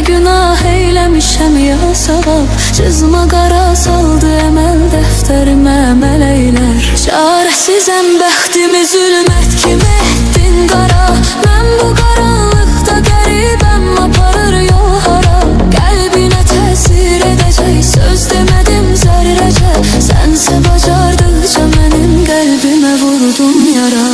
Günah eyləmişəm ya savab, cızma qara saldı əməl dəftərimə mələklər. Çarəsizəm, bəxtimi zülmət kimi etdin qara. Mən bu qaranlıqda qəribəm, aparır yol hara. Qəlbinə təsir edəcək söz demədim zərrəcə. Sənsə bacardıqca mənim qəlbimə vurdun yara.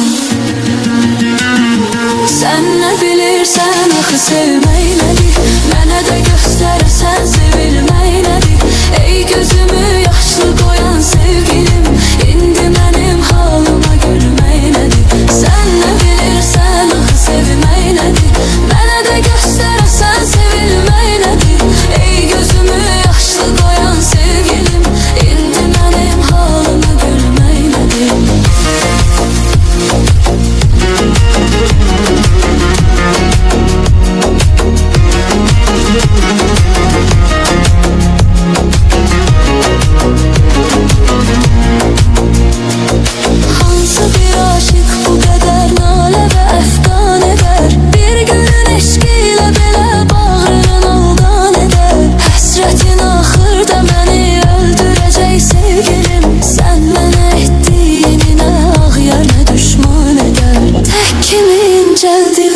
Sən nə bilirsən axı sevmək nədir? Mənə də göstərəsən sevilmək nədir? Ey gözümü yaşlı qoyan sevgilim, indi mənim halıma gülmək nədir? Sən nə bilirsən axı sevmək nədir? Mənə də göstərəsən sevilmək nədir? Ey gözümü yaşlı qoyan sevgilim, indi mənim halıma gülmək nədir?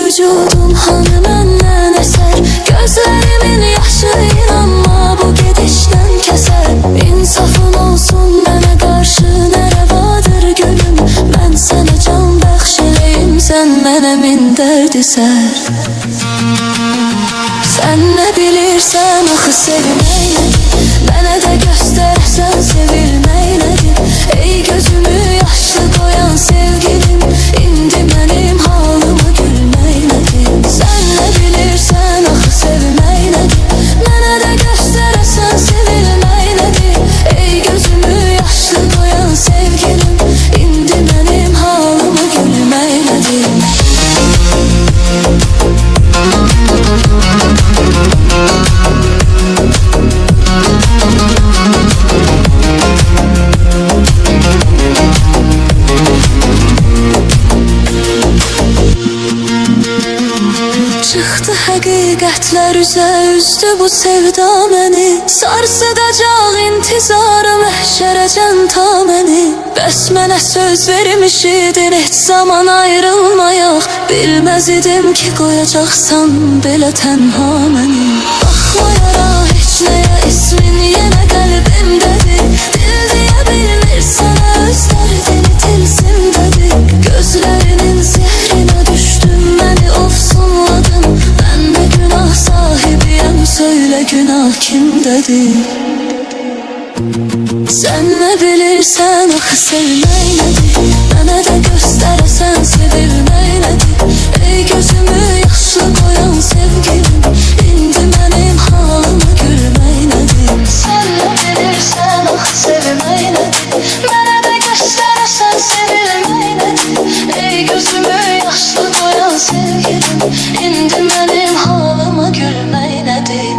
Vücudun hanı məndən əsər, gözlərimin yaşı inanma bu gedişdən kəsər. İnsafın olsun mənə qarşı nə rəvadır gülüm, mən sənə can bəxş eləyim, sən mənə min dərd sər. Sən nə bilirsən axı sevmək nədir? Mənə də göstərsən sevilmək nədir? Ey gözümü yaşlı qoyan sevgilim, indi mənim halıma gülmək nədir? Sən nə bilirsən axı sevmək nədir? Mənə də göstərsən sevilmək nədir? Ey gözümü yaşlı qoyan sevgilim, indi mənim halıma gülmək nədir? Çıxdı həqiqətlər üzə, üzdü bu sevda məni. Sarsıdacaq intizarı məhşərəcən ta məni. Bəs mənə söz vermişidin heç zaman ayrılmayaq. Bilməz idim ki qoyacaqsan belə tənha məni. Baxmayaraq heç nəyə ismin yenə qəlbimdədir. Dil deyə bilmir sənə öz dərdini tilsimdədir. Gözlərinin zehrinə düşdüm, məni ofsunladın. Mən də günah sahibiyəm, söylə günah kimdədir? Sən nə bilirsən axı sevmək nədir? Mənə də göstərəsən sevilmək nədir? Ey gözümü yaşlı qoyan sevgilim, indi mənim halıma gülmək nədir? Sən nə bilirsən axı sevmək nədir? Mənə də göstərəsən sevilmək nədir? Ey gözümü yaşlı qoyan sevgilim, indi mənim halıma gülmək nədir?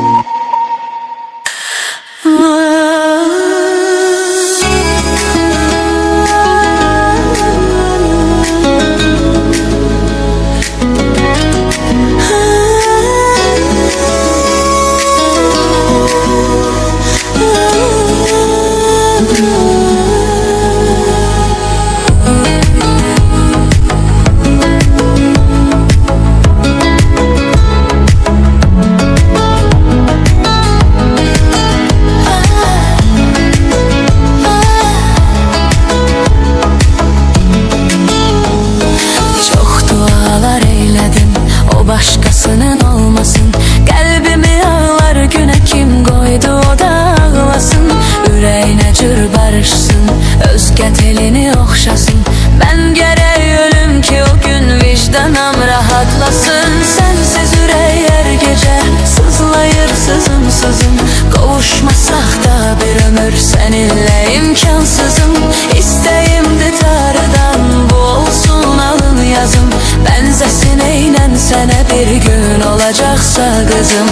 demem rahatlasın. Sensiz ürək hər gecə sızlayır sızım sızım. Qovuşmasaq da bir ömür səninlə imkansızım. İstəyimdir tarıdan bu olsun alın yazım. Bənzəsin eynən sənə bir gün olacaqsa qızım.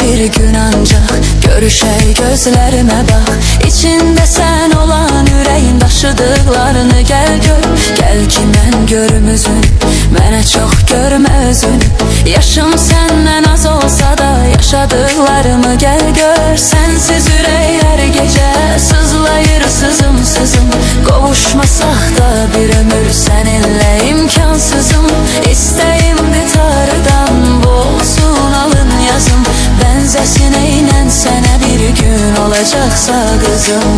Bir gün ancaq görüşək gözlərimə bax. İçində sən olan ürəyin daşıdıqlarını gəl gör. Gəl ki mən görüm üzünü, mənə çox görmə özünü. Yaşım səndən az olsa da yaşadıqlarımı gəl gör. Sənsiz ürək hər gecə sızlayır sızım sızım. Qovuşmasaq da bir ömür səninlə imkansızım. İstəyimdir tarıdan bu olsun alın yazım. Bənzəsin eynən sənə bir gün olacaqsa qızım.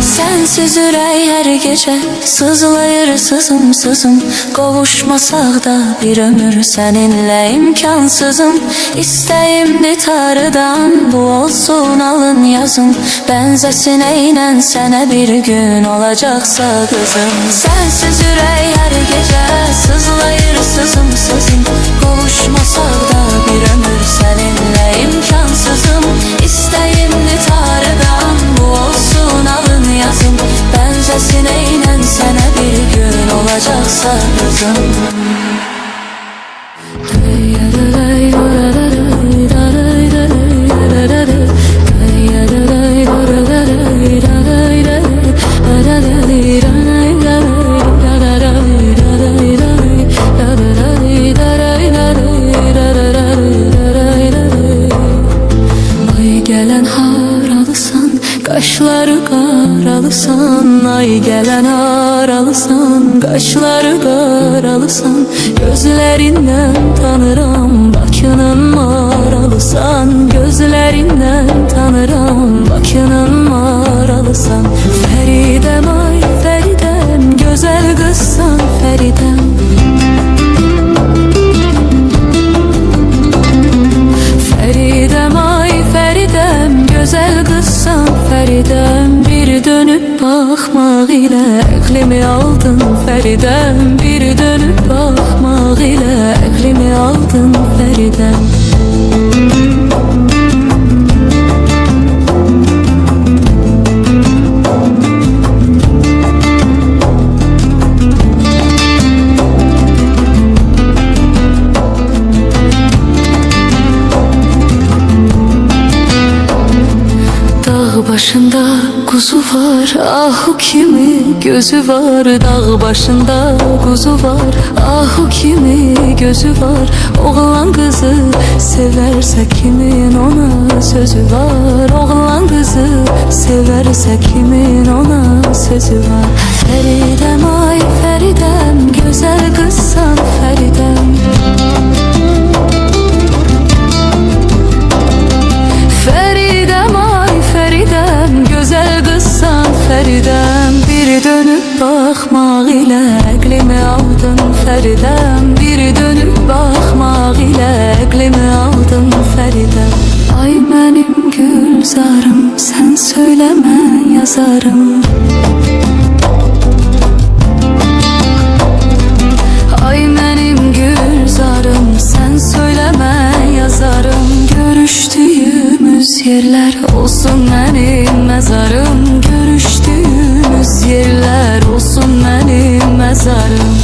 Sensiz ürək hər gecə sızlayır sızım sızım. Qovuşmasaq da bir ömür səninlə imkansızım. İstəyimdir tarıdan bu olsun alın yazım. Bənzəsin eynən sənə bir gün olacaqsa qızım. Sensiz ürək hər gecə sızlayır sızım sızım. Qovuşmasaq da bir ömür səninlə imkansızım. İstəyimdir tarıdan bu olsun alın yazım. Bənzəsin eynən sənə bir gün olacaqsa qızım. Qaşları qaralısan, ay gələn aralısan. Qaşları qaralısan, gözlərindən tanıram. Bakının maralısan, gözlərindən tanıram. Bakının maralısan. Fəridəm ay Fəridəm, gözəl qızsan Fəridəm. Fəridəm ay Fəridəm, gözəl qızsan Fəridəm. Bir dönüb baxmaq ilə əqlimi aldın Fəridəm. Bir dönüb baxmaq ilə əqlimi aldın Fəridəm. Başında kuzu var, ahu kimi gözü var. Dağ başında kuzu var, ahu kimi gözü var. Oğlan kızı severse kimin ona sözü var. Oğlan kızı severse kimin ona sözü var. Fəridəm ay Fəridəm, gözəl qızsan Fəridəm. Fəridəm ay Fəridəm, gözəl qızsan Fəridəm. Bir dönüb baxmaq ilə əqlimi aldın Fəridəm. Bir dönüb baxmaq ilə əqlimi aldın Fəridəm. Ay mənim gülzarım, sən söyləmə yazarım. Ay mənim gülzarım, sən söyləmə yazarım. Görüşdüyümüz yerlər olsun mənim məzarım. Görüşdüyümüz yerlər olsun mənim məzarım.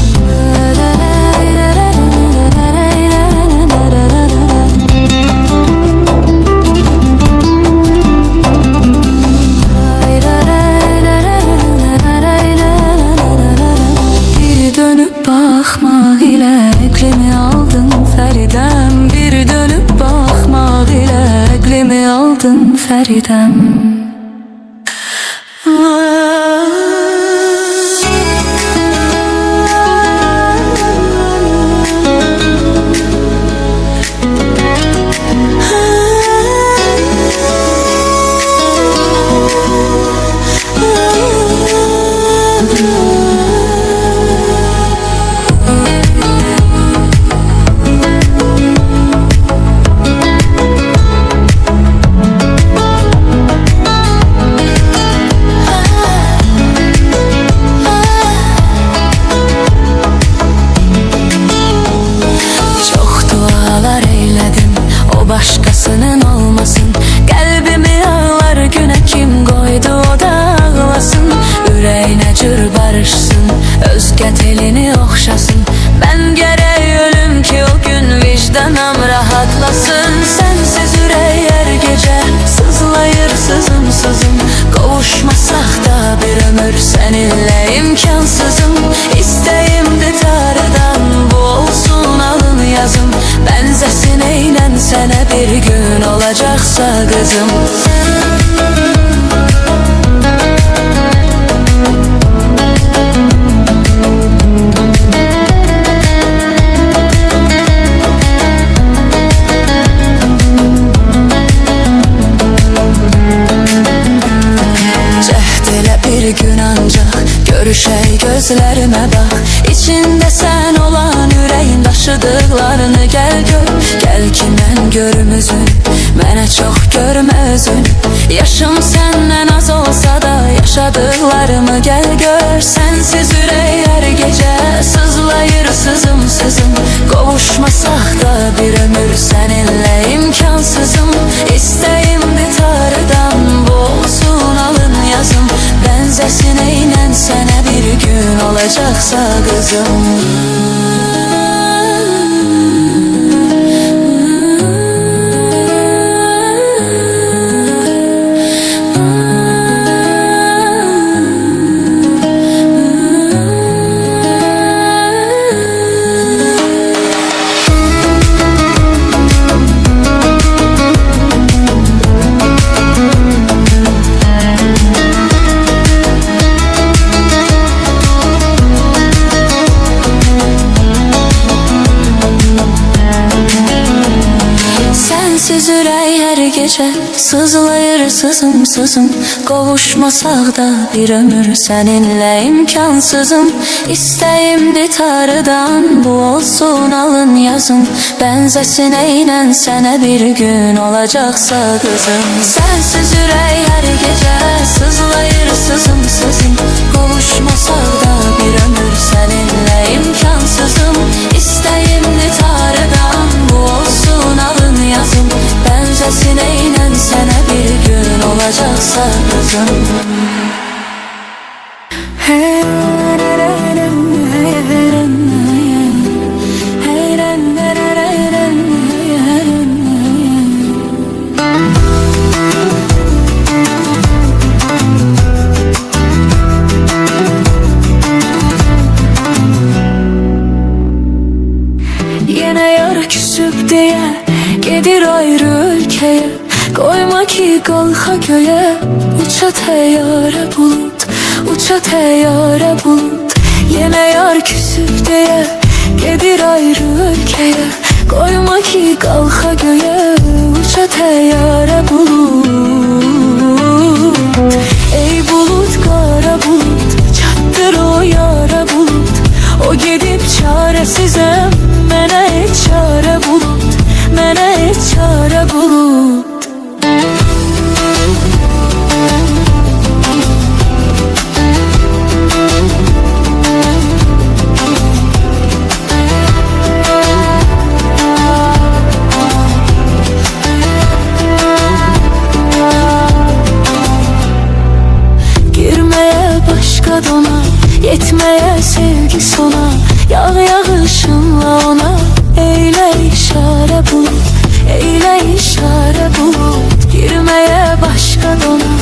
Fəridəm. Başkasının olmasın, qəlbimi ağlar günə kim qoydu o da ağlasın. Ürəyinə cür barışsın, özgə telini oxşasın. Mən gərək ölüm ki o gün vicdanım rahatlasın. Sənsiz ürək hər gecə sızlayır sızım sızım. Qovuşmasaq da bir ömür səninlə imkansızım. İstəyimdir tarıdan bu olsun alın yazım. Bənzəsin eynən sənə bir gün olacaqsa qızım. Cəhd elə bir gün ancaq görüşək gözlərimə bax. İçində sən olan ürəyin daşıdıqlarını gəl gör. Gəl ki mən görüm üzün, mənə çox görmə özün. Yaşım səndən az olsa da yaşadıqlarımı gəl gör. Sənsiz ürək hər gecə sızlayır sızım sızım. Qovuşmasaq da bir ömür səninlə imkansızım. İstəyimdir tarıdan bu olsun alın yazım. Bənzəsin eynən sənə bir gün olacaqsa qızım. Sənsiz ürək hər gecə sızlayır sızım sızım. Qovuşmasaq da bir ömür səninlə imkansızım. İstəyimdir tarıdan bu olsun alın yazım. Bənzəsin eynən sənə bir gün olacaqsa qızım. Sənsiz ürək hər gecə sızlayır sızım sızım. Qovuşmasaq da bir ömür səninlə imkansızım. İstəyimdir tarıdan bu olsun alın yazım. Bənzəsin eynən sənə bir gün olacaqsa qızım. Yenə yar küsüb deyə gedir ayrı ölkəyə. Qoyma ki qalxa göyə, uça təyyarə bulut, uça təyyarə bulut. Yenə yar küsüb deyə gedir ayrı ölkəyə. Qoyma ki qalxa göyə, uça təyyarə bulut. Ey bulut, qara bulut, çatdır o yara bulut. O gedib çarəsizəm, mənə et çarə bulut, mənə et çarə bulut. Girməyə başqa dona, yetməyə sevgi sona. Yağ yağışınla ona eylə işarə bulut, eylə işarə bulut. Girməyə başqa dona,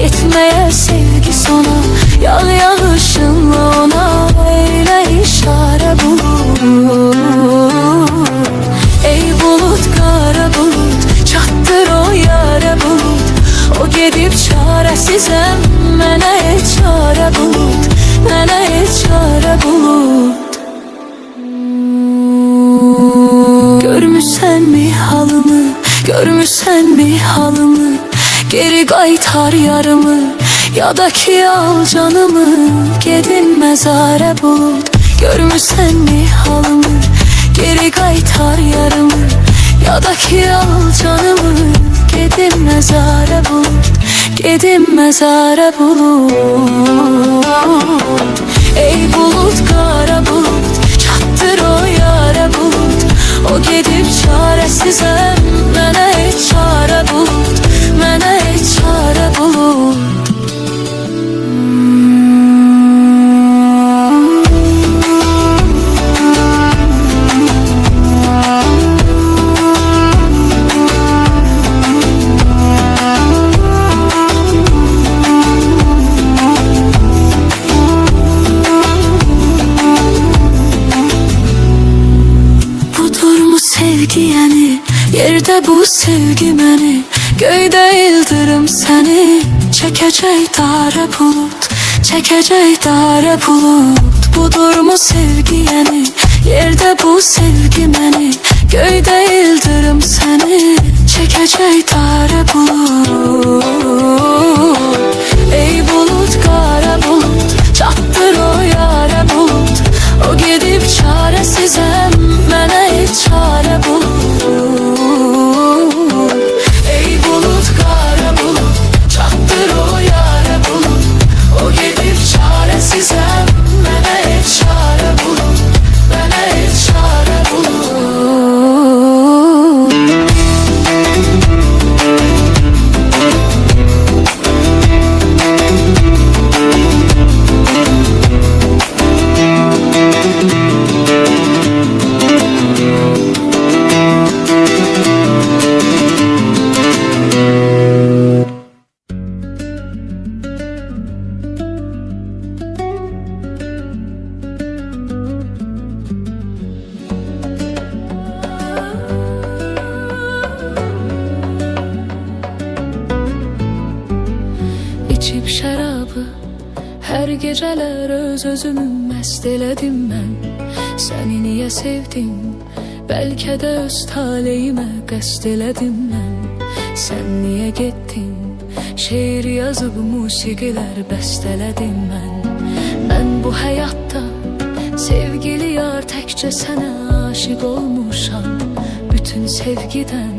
yetməyə sevgi sona. Yağ yağışınla ona eylə işarə bulut. Ey bulut, qara bulut, çatdır o yara bulut. gedib çarəsizəm, mənə et çarə bulut, mənə et çarə bulut. Görmüşsənmi halımı, görmüşsənmi halımı, geri qaytar yarımı, ya da ki al canımı, gedin məzarə bulut. Görmüşsənmi halımı, geri qaytar yarımı, ya da ki al canımı, gedin məzarə bulut, gedin məzarə bulut. Ey bulut, qara bulut, çatdır o yara bulut. O gedib çarəsizəm, mənə et çarə bulut, mənə et çarə bulut. Sevgi yani, yerde bu sevgi məni, göydə yıldırım səni, çəkəcək darə bulut, çəkəcək darə bulut. Budurmu sevgi yani, yerde bu sevgi məni, göydə yıldırım səni, çəkəcək darə bulut. Ey bulut, qara bulut, çatdır o yara bulut. O gedib çarəsizəm, mənə et çarə bulut. Ey bulut, qara bulut, çatdır o yara bulut. O gedib çarəsizəm, mənə et çarə bulut, mənə et çarə bulut. İçib şərabı, hər gecələr öz-özümü məst elədim mən. Səni niyə sevdim, bəlkə də öz taleyimə qəsd elədim mən. Sən niyə getdin, şeir yazıb musiqilər bəstələdim mən. Mən bu həyatda sevgili yar təkcə sənə aşiq olmuşam. Bütün sevgidən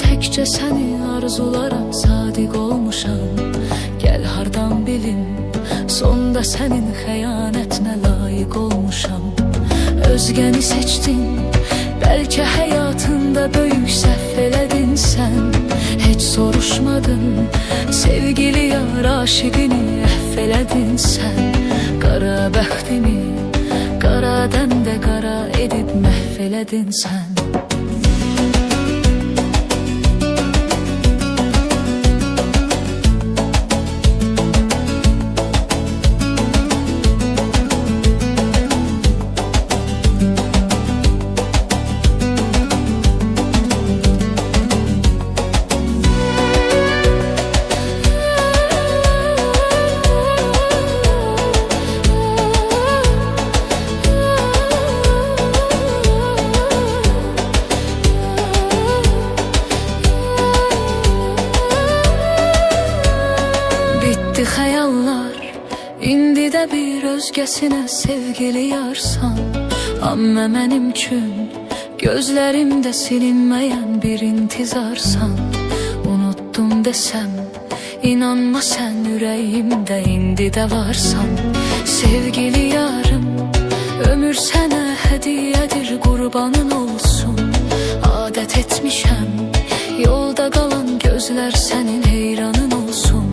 təkcə səni arzularam, sadiq olmuşam. Gəl hardan bilim, sonda sənin xəyanətinə layiq olmuşam. Özgəni seçdin, bəlkə həyatında böyük səhv elədin sən. Heç soruşmadın, sevgili yar aşiqini əhv elədin sən. Qara bəxtimi, qaradan da qara edib məhv elədin sən. Xəyallar, indi də bir özgəsinə sevgili yarsan. Amma mənim üçün gözlərimdə silinməyən bir intizarsan. Unutdum desəm, inanma sən, ürəyimdə indi də varsan. Sevgili yarım, ömür sənə hədiyyədir, qurbanın olsun. Adət etmişəm, yolda qalan gözlər sənin heyranın olsun.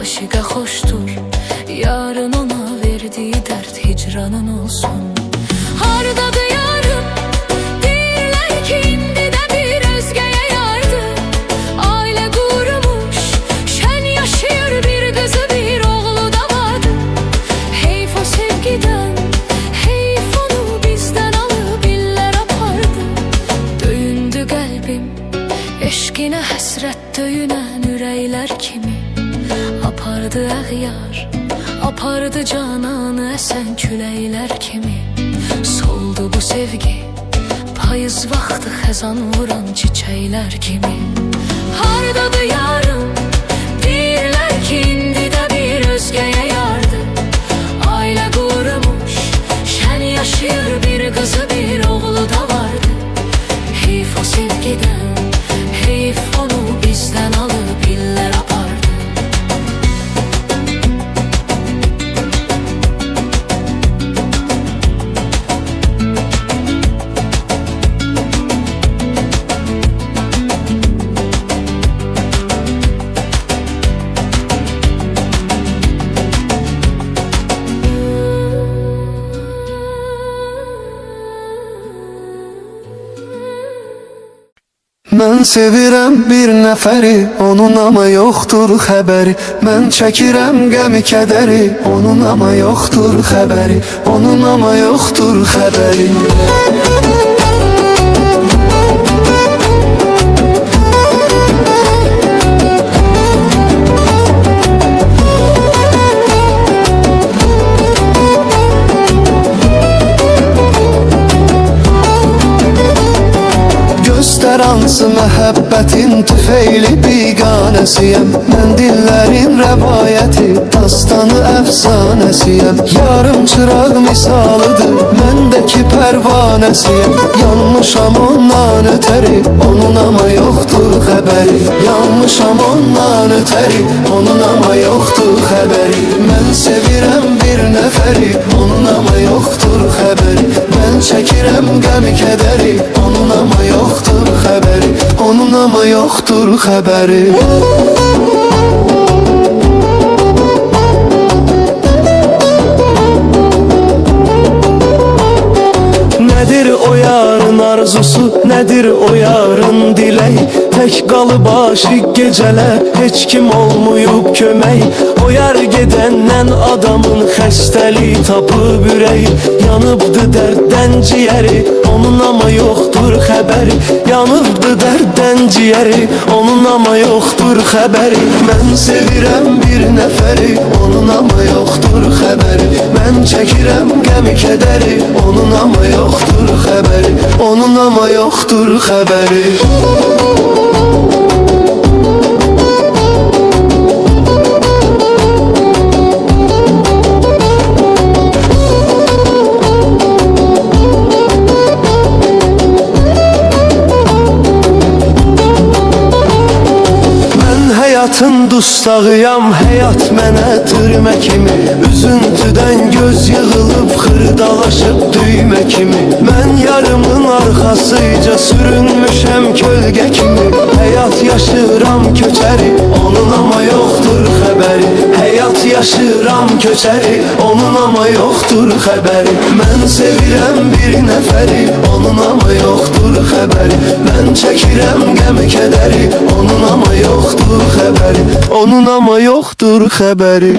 Aşıqa xoşdur, yarın ona verdiyi dərd hicranın olsun. Hardadır yarım, deyirlər ki indi də bir özgəyə yardır. Ailə qurmuş, şən yaşayır, bir qızı bir oğlu da vardır. Heyf o sevgidən, heyf onu bizdən alıb illər apardı. Döyündü qəlbim, eşqinə həsrət döyünən ürəklər kimi. yağdı əğyar, apardı cananı əsən küləklər kimi. Soldu bu sevgi, payız vaxtı xəzan vuran çiçəklər kimi. Hardadır yarım, deyirlər ki, indi də bir özgəyə yardı. Ailə qurmuş, şən yaşayır, bir qızı bir oğlu da vardı. Heyf o sevgidən, heyf onu bizdən alıb illər apardı. Mən sevirəm bir nəfəri, onun ama yoxdur xəbəri. Mən çəkirəm qəmi kədəri, onun ama yoxdur xəbəri. Onun ama yoxdur xəbəri. Göstər hansı məhəbbətin tüfeyli biganəsiyəm. Mən dillərin rəvayəti, dastanı əfsanəsiyəm. Yarım çıraq misalıdır, məndəki pərvanəsiyəm. Yanmışam ondan ötəri, onun ama yoxdur xəbəri. Yanmışam ondan ötəri, onun ama yoxdur xəbəri. Mən sevirəm bir nəfəri, onun ama yoxdur xəbəri. Mən çəkirəm qəmi kədəri, onun ama yoxdur xəbəri. Onun ama yoxdur xəbəri. Nədir o yarın arzusu, nədir o yarın dilək? Tək qalıb aşiq gecələr, heç kim olmuyub kömək. O yar gedəndən adamın xəstəliyi tapıb ürəyi. Yanıbdı dərddən ciyəri, onun ama yoxdur xəbəri. Yanıbdı dərddən ciyəri, onun ama yoxdur xəbəri. Mən sevirəm bir nəfəri, onun ama yoxdur xəbəri. Mən çəkirəm qəmi kədəri, onun ama yoxdur xəbəri. Onun ama yoxdur xəbəri. Həyatın dustağıyam, həyat mənə türmə kimi. Üzüntüdən göz yığılıb, xırdalaşıb düymə kimi. Mən yarımın arxasıca sürünmüşəm kölgə kimi. Həyat yaşıram köçəri, onun ama yoxdur xəbəri. Həyat yaşıram köçəri, onun ama yoxdur xəbəri. Mən sevirəm bir nəfəri, onun ama yoxdur xəbəri. Mən çəkirəm qəmi kədəri, onun ama yoxdur xəbəri. Onun ama yoxdur xəbəri.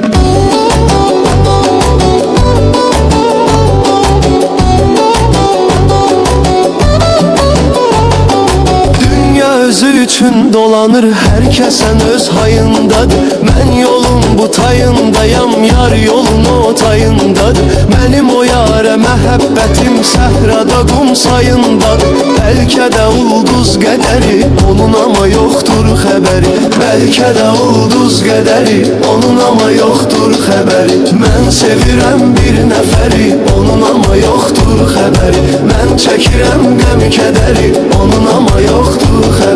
Özü üçün dolanır, hər kəsən öz hayındadır. Mən yolun bu tayındayam, yar yolun o tayındadır. Mənim o yarə məhəbbətim səhrada qum sayındadır. Bəlkə də ulduz qədəri, onun ama yoxdur xəbəri. Bəlkə də ulduz qədəri, onun ama yoxdur xəbəri. Mən sevirəm bir nəfəri, onun ama yoxdur xəbəri. Mən çəkirəm qəmi kədəri, onun ama yoxdur xəbəri.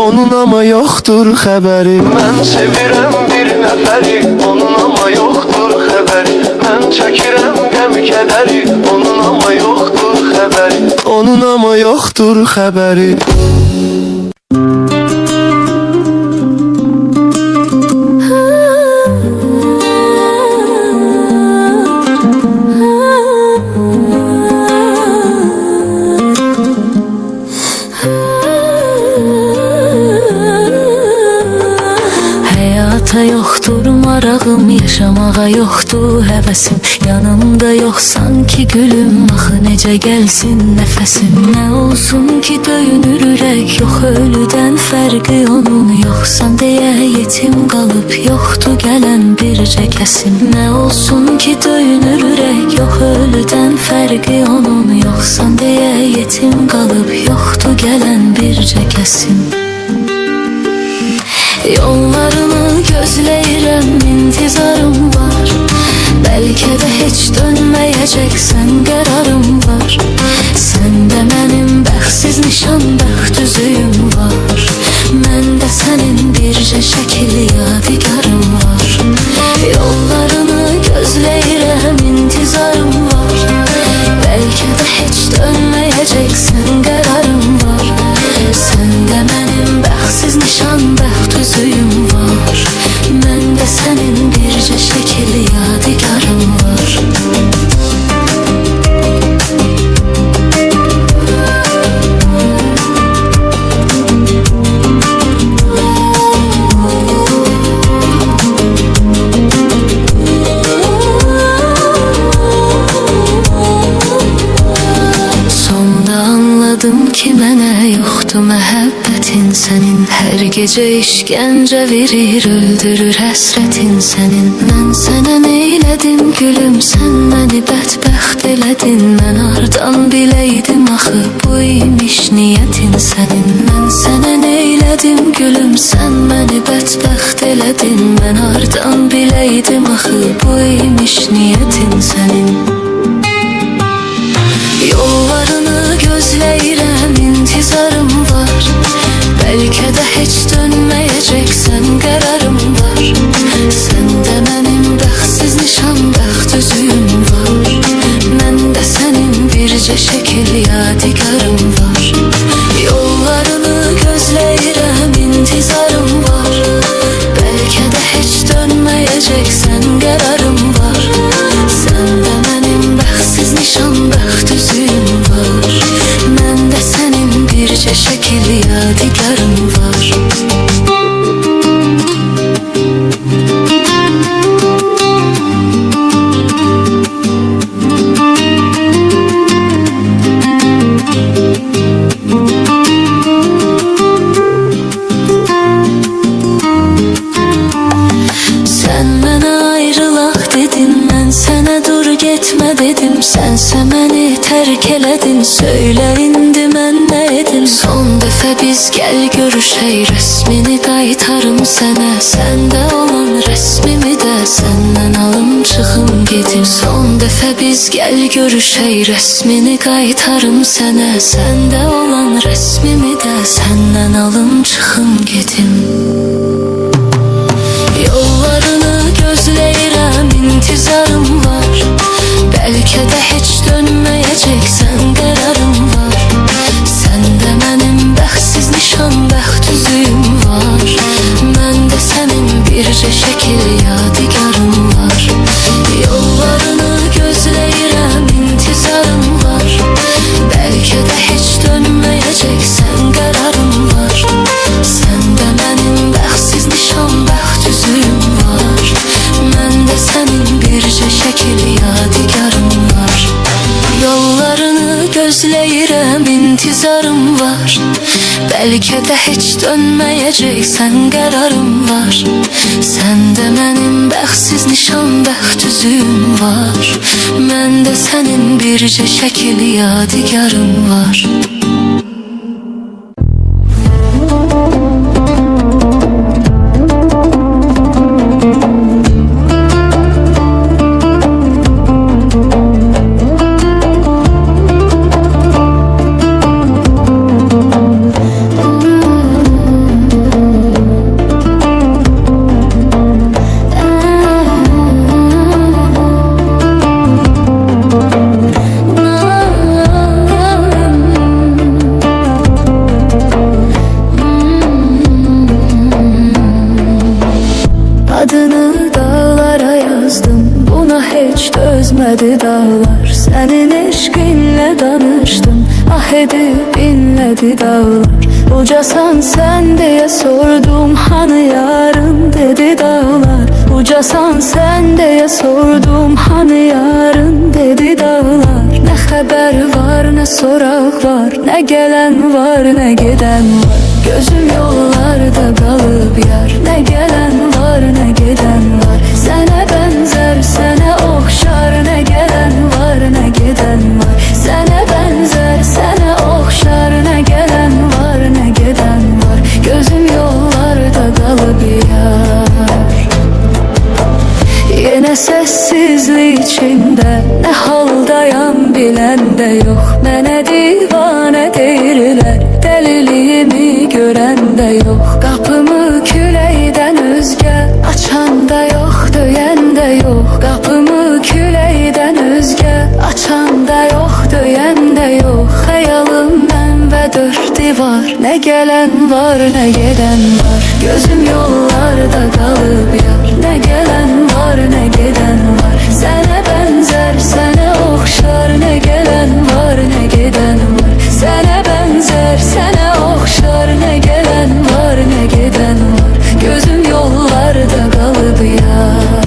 Onun ama yoxdur xəbəri. Mən sevirəm bir nəfəri, onun ama yoxdur xəbəri. Mən çəkirəm qəmi kədəri, onun ama yoxdur xəbəri. Onun ama yoxdur xəbəri. Həyata yoxdur marağım, yaşamağa yoxdur həvəsim. yanımda yoxsan ki gülüm, axı necə gəlsin nəfəsim. Nə olsun ki döyünür ürək, yox ölüdən fərqi onun. Yoxsan deyə yetim qalıb, yoxdur gələn bircə kəsim. Nə olsun ki döyünür ürək, yox ölüdən fərqi onun. Yoxsan deyə yetim qalıb, yoxdur gələn bircə kəsim. Yollarını gözləyirəm, intizarım var. Bəlkə də heç dönməyəcəksən, qərarım var. Səndə mənim bəxtsiz nişan, bəxt üzüyüm var. Məndə sənin bircə şəkil yadigarım var. Yollarını gözləyirəm, intizarım var. Bəlkə də heç dönməyəcəksən, qərarım var. Səndə mənim bəxtsiz nişan, bəxt üzüyüm var. Məndə sənin bircə şəkil yadigarım var. Anladım ki mənə yoxdur məhəbbətin sənin. Hər gecə işgəncə verir, öldürür həsrətin sənin. Mən sənə neylədim gülüm, sən məni bədbəxt elədin. Mən hardan biləydim axı bu imiş niyyətin sənin. Mən sənə neylədim gülüm, sən məni bədbəxt elədin. Mən hardan biləydim axı bu imiş niyyətin sənin. Yollarını gözləyirəm, intizarım var. Bəlkə də heç dönməyəcəksən, qərarım var. Səndə mənim bəxtsiz nişan, bəxt üzüyüm var. Məndə sənin bircə şəkil yadigarım var. Yollarını gözləyirəm, intizarım var. Bəlkə də heç dönməyəcəksən, qərarım var. Səndə mənim bəxtsiz nişan, bəxt üzüyüm var. Məndə sənin bircə şəkil yadigarım var. Sən mənə ayrılaq dedin, mən sənə dur getmə dedim. Sənsə məni tərk elədin, söylə indi mən nə edim. Son dəfə biz gəl görüşək, rəsmini qaytarım sənə. Səndə olan rəsmimi də səndən alım çıxım gedim. Son dəfə biz gəl görüşək, rəsmini qaytarım sənə. Səndə olan rəsmimi də səndən alım çıxım gedim. Yollarını gözləyirəm, intizarım var. Bəlkə də heç dönməyəcəksən, qərarım var. Səndə mənim bəxtsiz nişan, bəxt üzüyüm var. Məndə sənin bircə şəkil yadigarım var. Yollarını gözləyirəm, intizarım var. Bəlkə də heç dönməyəcəksən, qərarım var. Səndə mənim bəxtsiz nişan, bəxt üzüyüm var. Məndə sənin bircə şəkil yadigarım var. Yollarını gözləyirəm, intizarım var. Bəlkə də heç dönməyəcəksən, qərarım var. Səndə mənim bəxtsiz nişan, bəxt üzüyüm var. Məndə sənin bircə şəkil yadigarım var. Adını dağlara yazdım, buna heç dözmədi dağlar. Sənin eşqinlə danışdım, ah edib inlədi dağlar. Ucasan sən deyə sordum, hanı yarın dedi dağlar. Ucasan sən deyə sordum, hanı yarın soraq var. Nə gələn var, nə gedən var. Gözüm yollarda qalıb yar. Nə gələn var, nə gedən var. Sənə bənzər, sənə oxşar. Nə gələn var, nə gedən var. Sənə bənzər, sənə oxşar. Nə gələn var, nə gedən var. Gözüm yollarda qalıb yar. Yenə səssizlik içində, nə haldayam bilən də yox. Mənə divanə deyirlər, dəliliyimi görən də yox. Qapımı küləkdən özgə açan da yox, döyən də yox. Qapımı küləkdən özgə açan da yox, döyən də yox. Xəyalım mən və dörd divar, nə gələn var, nə gedən var. Gözüm yollarda qalıb yar. Nə gələn var, nə gedən var. Sənə bənzər, sənə oxşar. Nə gələn var, nə gedən var. Sənə bənzər, sənə oxşar. Nə gələn var, nə gedən var. Gözüm yollarda qalıb yar.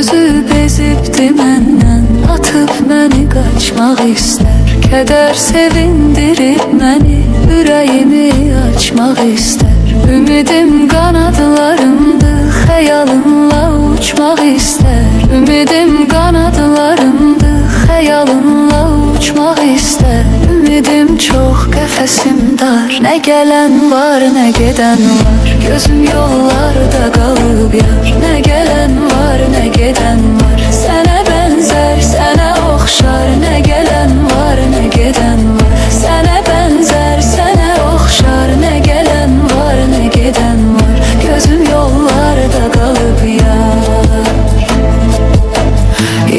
Özü bezibdi məndən, atıb məni qaçmaq istər. Kədər sevindirib məni, ürəyimi açmaq istər. Ümidim qanadlarımdır, xəyalımla uçmaq istər. Ümidim qanadlarımdır, xəyalımla uçmaq istər. Ümidim çox, qəfəsim dar. Nə gələn var, nə gedən var. Gözüm yollarda qalıb yar. Nə gələn var, nə gedən var. Sənə bənzər, sənə oxşar. Nə gələn var, nə gedən var. Sənə bənzər, sənə oxşar. Nə gələn var, nə gedən var. Gözüm yollarda qalıb yar.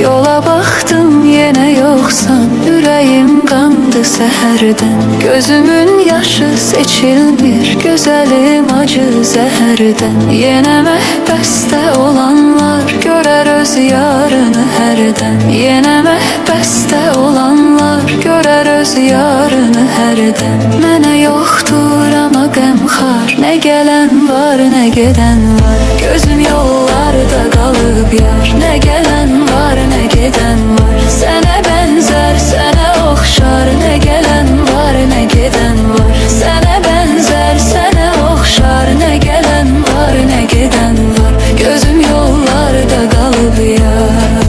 Yola baxdım, yenə yoxsan. Ürəyim qandı səhərdən. Gözümün yaşı seçilmir, gözəlim acı zəhərdən. Yenə məhbəsdə olanlar görər öz yarını hərdən. Yenə məhbəsdə olanlar görər öz yarını hərdən. Mənə yoxdur amma qəmxar. Nə gələn var, nə gedən var. Gözüm yollarda qalıb yar. Nə gələn var, nə gedən var. Sənə bənzər, sənə oxşar. Nə gələn var, nə gedən var. Sənə bənzər, sənə oxşar. Nə gələn var, nə gedən var. Gözüm yollarda qalıb yar.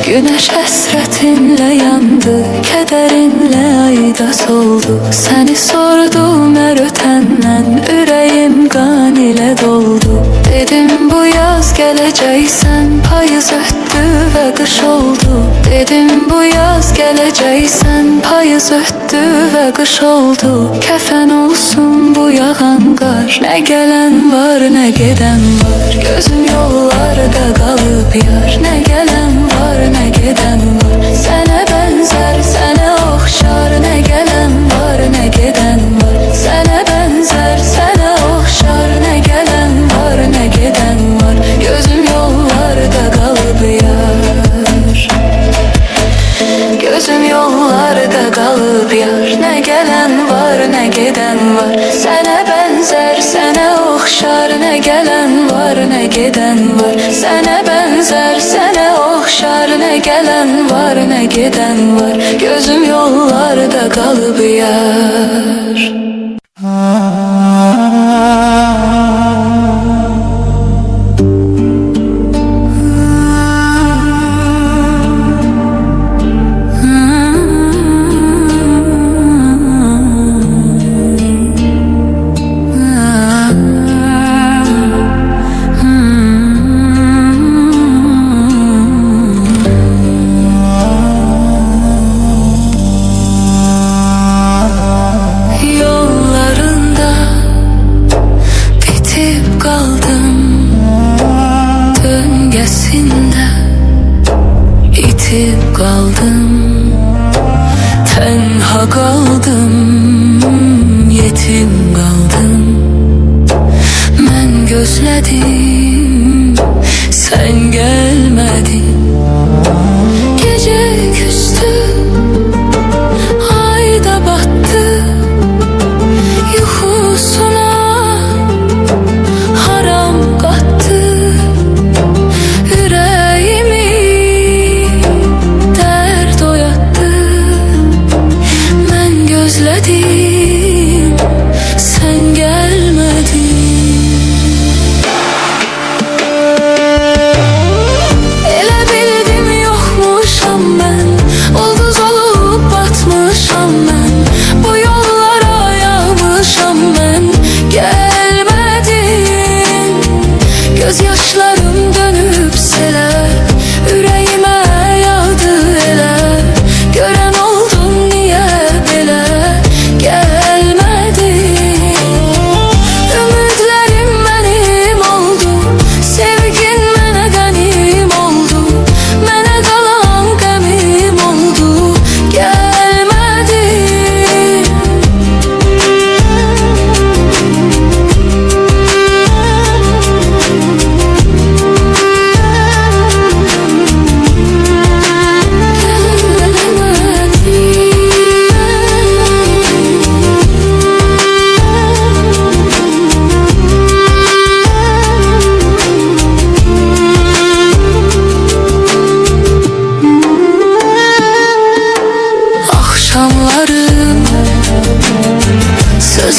Günəş həsrətinlə yandı, kədərinlə ayda soldu. Səni sordum hər ötəndən, ürəyim qan ilə doldu. Dedim bu yaz gələcəksən, payız ötdü və qış oldu. Dedim bu yaz gələcəksən, payız ötdü və qış oldu. Kəfən olsun bu yağan qar. Nə gələn var, nə gedən var. Gözüm yollarda qalıb yar. Nə gələn var, nə gedən var. Sənə bənzər, sənə oxşar. Nə gələn var, nə gedən var. Sənə bənzər, sənə oxşar. Nə gələn var, nə gedən var. Gözüm yollarda qalıb yar. Gözüm yollarda qalıb yar. Nə gələn var, nə gedən var. Sənə bənzər, sənə oxşar. Nə gələn var, nə gedən var. Sənə bənzər, sənə oxşar. Nə gələn var, nə gedən var. Gözüm yollarda qalıb yar. Yollarında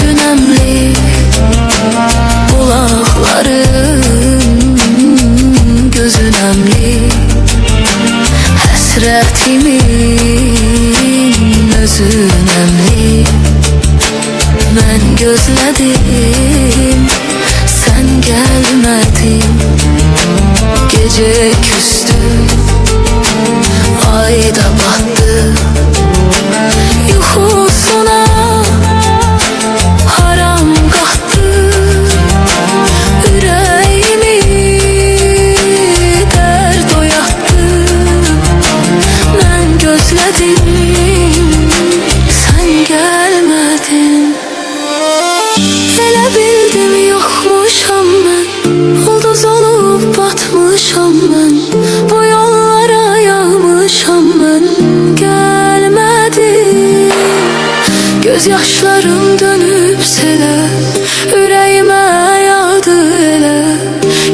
gözün əmli, qulaqların gözün əmli, həsrətimin özün əmli. Mən gözlədim, sən gəlmədin. Gecə küstü, ay da battı. Yuxusuna haram qatdı, ürəyimi dərd oyatdı. Mən gözlədim, sən gəlmədin. Elə bildim yoxmuşam mən, ulduz olub batmışam mən. Bu yollara yağmışam mən, gəlmədin. Göz yaşlarım dönüb selə, ürəyimə yağdı elə.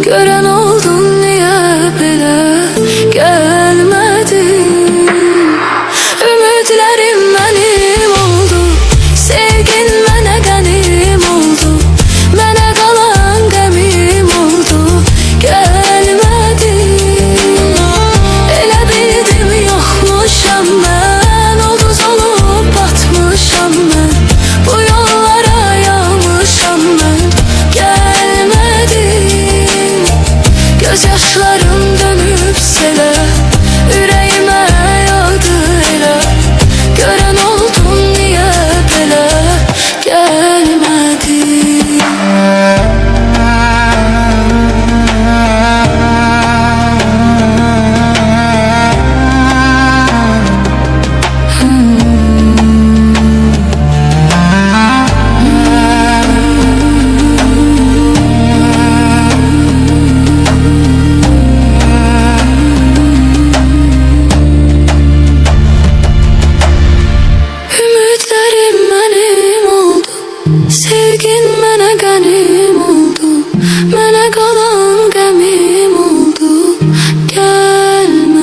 Görən oldun niyə belə, gəlmədin. Ümidlərim mənim oldu, sevgin mənə qənim oldu. Mənə qalan qəmim oldu, gəlmədin. Elə bildim yoxmuşam mən, ulduz olub batmışam mən. Bu yollara yağmışam mən, gəlmədin. Göz yaşlarım dönüb selə, ürəyimə yağdı elə. Görən oldun niyə belə, gəlmədin. Ümidlərim mənim oldu, sevgin mənə qənim oldu. Mənə qalan qəmim oldu, gəlmədin.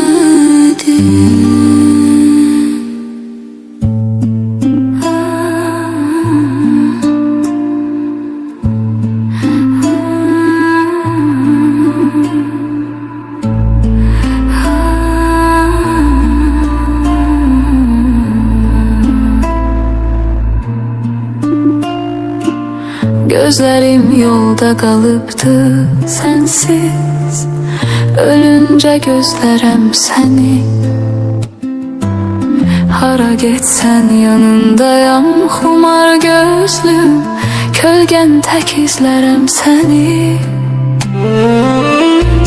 Gözlerim yolda qalıbdı sensiz, ölüncə gözlərəm səni. Hara getsən yanındayam, xumar gözlüm, kölgən tək izlərəm səni.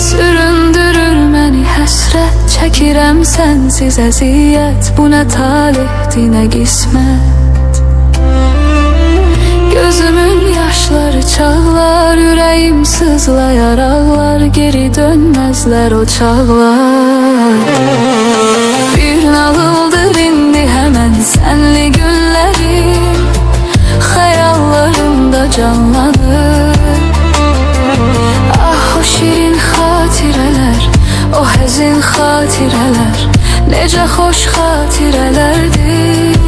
Süründürür məni həsrət, çəkirəm sənsiz əziyyət. Bu nə talihdir, nə qismət. Gözümün yaşları çağlar, ürəyim sızlayar ağlar. Geri dönməzlər o çağlar. Bir nağıldır indi həmən sənli günlərim, xəyallarımda canlanır. Ah o şirin xatirələr, o həzin xatirələr, necə xoş xatirələrdir.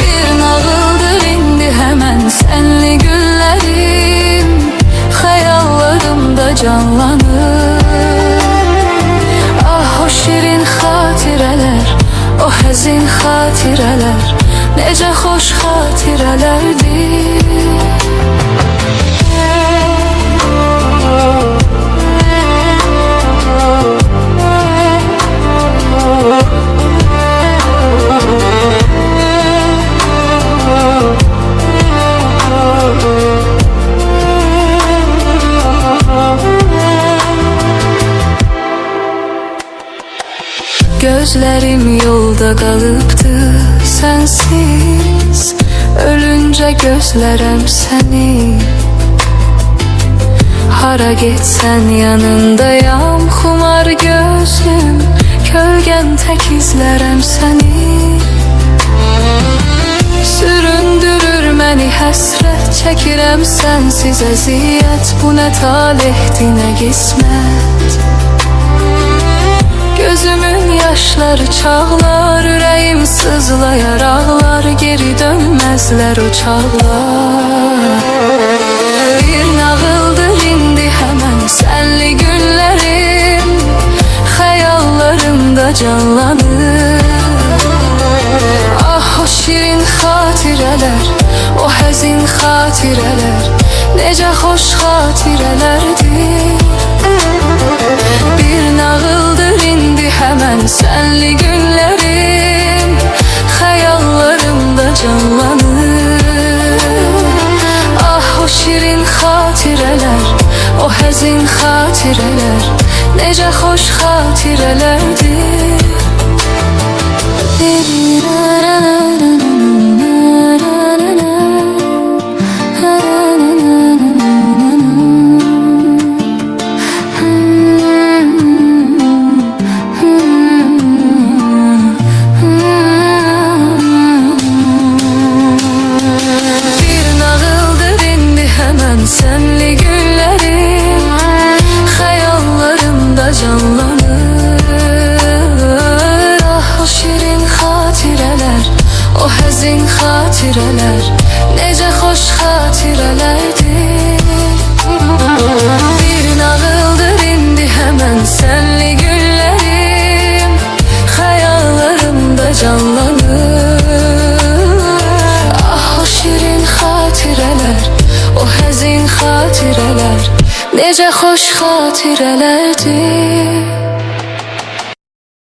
Bir nağıldır indi həmən sənli günlərim, xəyallarımda canlanır. Ah o şirin xatirələr, o həzin xatirələr, necə xoş xatirələrdir. Gözlerim yolda qalıbdı sensiz, ölüncə gözlərəm səni. Hara getsən yanındayam, xumar gözlüm, kölgən tək izlərəm səni. Süründürür məni həsrət, çəkirəm sənsiz əziyyət. Bu nə talihdir, nə qismət. Gözümün yaş yaşları çağlar, ürəyim sızlayar ağlar, geri dönməzlər o çağlar. Bir nağıldır indi həmən sənli günlərim, xəyallarımda canlanır. Ah o şirin xatirələr, o həzin xatirələr, necə xoş xatirələrdir. Bir nağıldır indi həmən sənli günlərim, xəyallarımda canlanır. Ah o şirin xatirələr, o həzin xatirələr, necə xoş xatirələrdir. Sənli günlərim xəyallarımda canlanır. Ah o şirin xatirələr, o həzin xatirələr, necə xoş xatirələrdir. Bir nağıldır indi həmən sənli günlərim, xəyallarımda canlanır. Ah o şirin xatirələr, o həzin xatirələr, necə xoş xatirələrdir.